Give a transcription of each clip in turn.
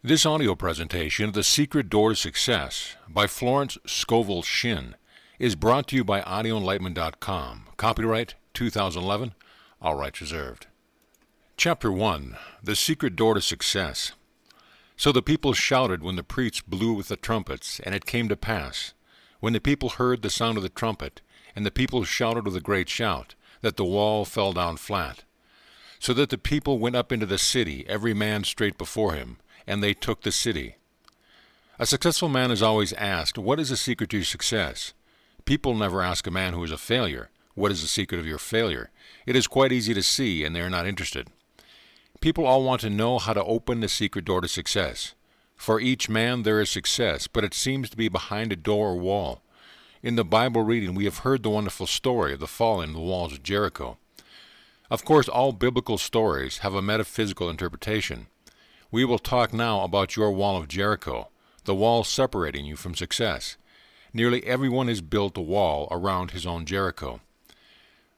This audio presentation of The Secret Door to Success by Florence Scovill Shinn is brought to you by audioenlightenment.com. Copyright 2011, all rights reserved. Chapter 1, The Secret Door to Success. So the people shouted when the priests blew with the trumpets, and it came to pass, when the people heard the sound of the trumpet, and the people shouted with a great shout, that the wall fell down flat. So that the people went up into the city, every man straight before him, and they took the city. A successful man is always asked, what is the secret to your success? People never ask a man who is a failure, what is the secret of your failure? It is quite easy to see, and they are not interested. People all want to know how to open the secret door to success. For each man there is success, but it seems to be behind a door or wall. In the Bible reading, we have heard the wonderful story of the falling of the walls of Jericho. Of course, all biblical stories have a metaphysical interpretation. We will talk now about your wall of Jericho, the wall separating you from success. Nearly everyone has built a wall around his own Jericho.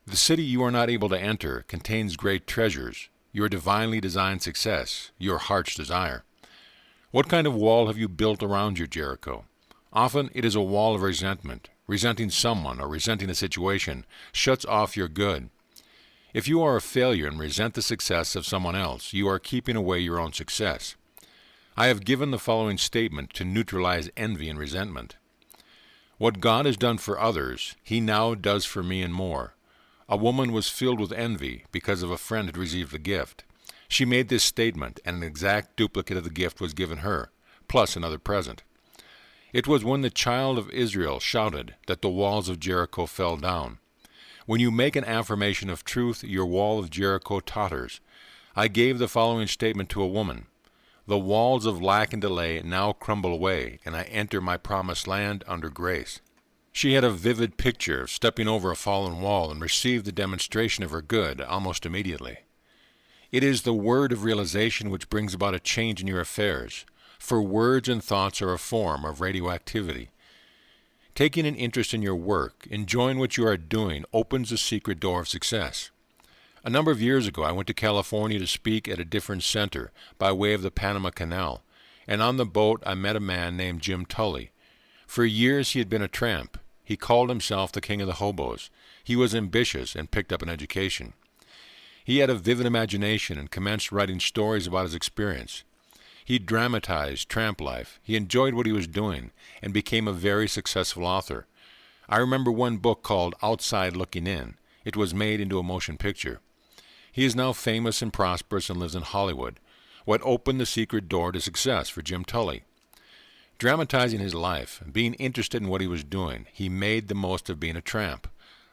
The city you are not able to enter contains great treasures, your divinely designed success, your heart's desire. What kind of wall have you built around your Jericho? Often it is a wall of resentment. Resenting someone or resenting a situation shuts off your good. If you are a failure and resent the success of someone else, you are keeping away your own success. I have given the following statement to neutralize envy and resentment. What God has done for others, He now does for me and more. A woman was filled with envy because of a friend had received a gift. She made this statement, and an exact duplicate of the gift was given her, plus another present. It was when the child of Israel shouted that the walls of Jericho fell down. When you make an affirmation of truth, your wall of Jericho totters. I gave the following statement to a woman. The walls of lack and delay now crumble away, and I enter my promised land under grace. She had a vivid picture of stepping over a fallen wall and received the demonstration of her good almost immediately. It is the word of realization which brings about a change in your affairs, for words and thoughts are a form of radioactivity. Taking an interest in your work, enjoying what you are doing, opens the secret door of success. A number of years ago, I went to California to speak at a different center by way of the Panama Canal, and on the boat I met a man named Jim Tully. For years he had been a tramp. He called himself the king of the hobos. He was ambitious and picked up an education. He had a vivid imagination and commenced writing stories about his experience. He dramatized tramp life. He enjoyed what he was doing and became a very successful author. I remember one book called Outside Looking In. It was made into a motion picture. He is now famous and prosperous and lives in Hollywood. What opened the secret door to success for Jim Tully? Dramatizing his life, being interested in what he was doing, he made the most of being a tramp.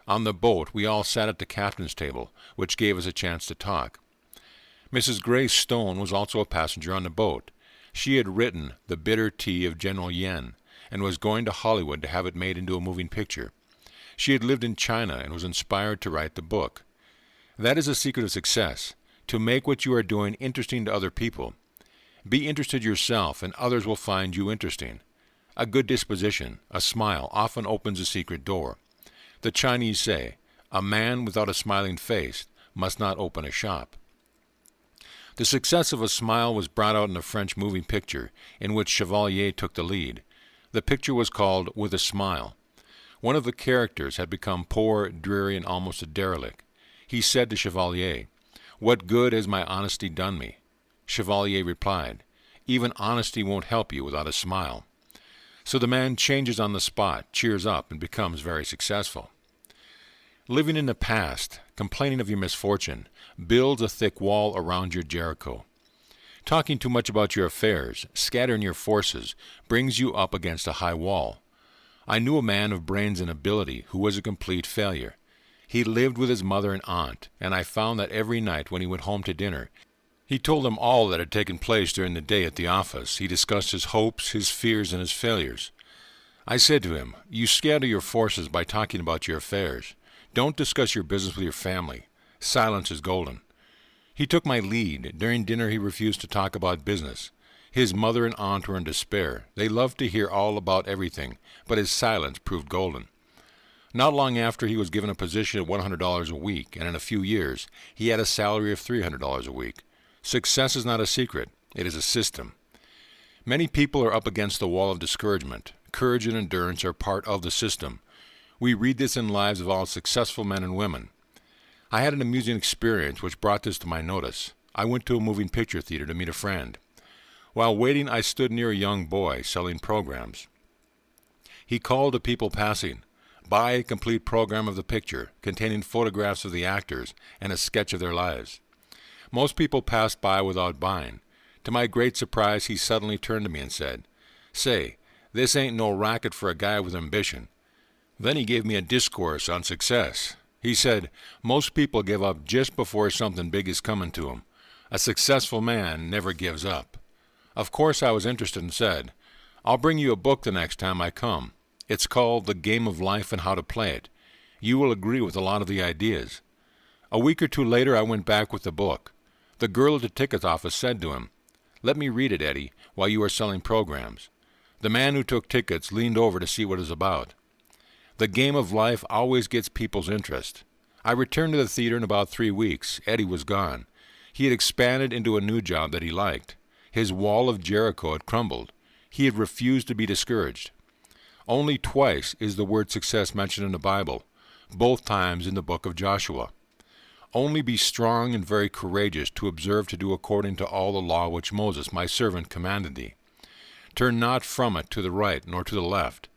On the boat, we all sat at the captain's table, which gave us a chance to talk. Mrs. Grace Stone was also a passenger on the boat. She had written The Bitter Tea of General Yen and was going to Hollywood to have it made into a moving picture. She had lived in China and was inspired to write the book. That is the secret of success, to make what you are doing interesting to other people. Be interested yourself, and others will find you interesting. A good disposition, a smile, often opens a secret door. The Chinese say, a man without a smiling face must not open a shop. The success of a smile was brought out in a French moving picture in which Chevalier took the lead. The picture was called With a Smile. One of the characters had become poor, dreary, and almost a derelict. He said to Chevalier, "What good has my honesty done me?" Chevalier replied, "Even honesty won't help you without a smile." So the man changes on the spot, cheers up, and becomes very successful. Living in the past, complaining of your misfortune, builds a thick wall around your Jericho. Talking too much about your affairs, scattering your forces, brings you up against a high wall. I knew a man of brains and ability who was a complete failure. He lived with his mother and aunt, and I found that every night when he went home to dinner, he told them all that had taken place during the day at the office. He discussed his hopes, his fears, and his failures. I said to him, "You scatter your forces by talking about your affairs. Don't discuss your business with your family. Silence is golden." He took my lead. During dinner he refused to talk about business. His mother and aunt were in despair. They loved to hear all about everything, but his silence proved golden. Not long after, he was given a position at $100 a week, and in a few years he had a salary of $300 a week. Success is not a secret. It is a system. Many people are up against the wall of discouragement. Courage and endurance are part of the system. We read this in lives of all successful men and women. I had an amusing experience which brought this to my notice. I went to a moving picture theater to meet a friend. While waiting, I stood near a young boy selling programs. He called to people passing, "Buy a complete program of the picture, containing photographs of the actors and a sketch of their lives." Most people passed by without buying. To my great surprise, he suddenly turned to me and said, "Say, this ain't no racket for a guy with ambition." Then he gave me a discourse on success. He said, most people give up just before something big is coming to them. A successful man never gives up. Of course I was interested and said, "I'll bring you a book the next time I come. It's called The Game of Life and How to Play It. You will agree with a lot of the ideas." A week or two later I went back with the book. The girl at the ticket office said to him, "Let me read it, Eddie, while you are selling programs." The man who took tickets leaned over to see what it was about. The game of life always gets people's interest. I returned to the theater in about 3 weeks. Eddie was gone. He had expanded into a new job that he liked. His wall of Jericho had crumbled. He had refused to be discouraged. Only twice is the word success mentioned in the Bible, both times in the book of Joshua. Only be strong and very courageous to observe to do according to all the law which Moses my servant commanded thee. Turn not from it to the right nor to the left,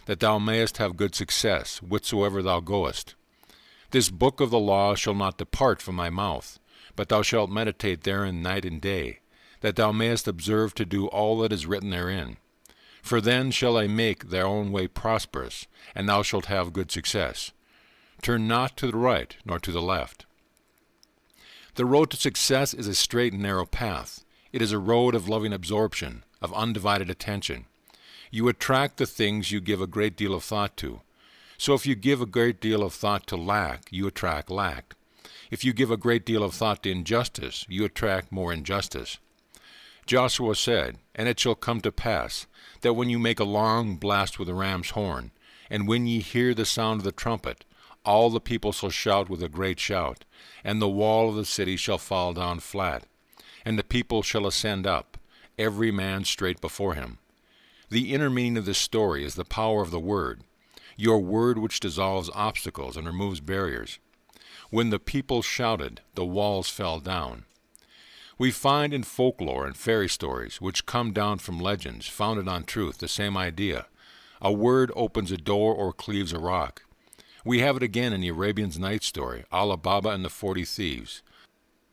that thou mayest have good success whithersoever thou goest. This book of the law shall not depart from thy mouth, but thou shalt meditate therein night and day, that thou mayest observe to do all that is written therein. For then shall I make thy own way prosperous, and thou shalt have good success. Turn not to the right nor to the left. The road to success is a straight and narrow path. It is a road of loving absorption, of undivided attention. You attract the things you give a great deal of thought to. So if you give a great deal of thought to lack, you attract lack. If you give a great deal of thought to injustice, you attract more injustice. Joshua said, "And it shall come to pass, that when you make a long blast with a ram's horn, and when ye hear the sound of the trumpet, all the people shall shout with a great shout, and the wall of the city shall fall down flat, and the people shall ascend up, every man straight before him." The inner meaning of this story is the power of the word, your word which dissolves obstacles and removes barriers. When the people shouted, the walls fell down. We find in folklore and fairy stories, which come down from legends founded on truth, the same idea. A word opens a door or cleaves a rock. We have it again in the Arabian Nights story, Ali Baba and the 40 Thieves.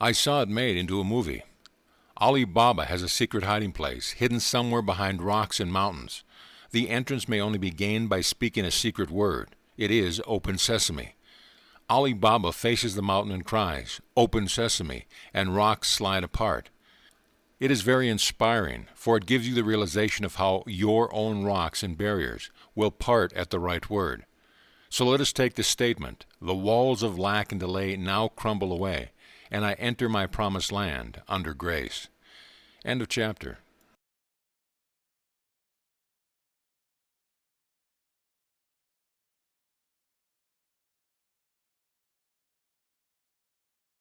I saw it made into a movie. Ali Baba has a secret hiding place, hidden somewhere behind rocks and mountains. The entrance may only be gained by speaking a secret word. It is "Open Sesame." Ali Baba faces the mountain and cries, "Open Sesame," and rocks slide apart. It is very inspiring, for it gives you the realization of how your own rocks and barriers will part at the right word. So let us take this statement, "The walls of lack and delay now crumble away, and I enter my promised land under grace." End of chapter.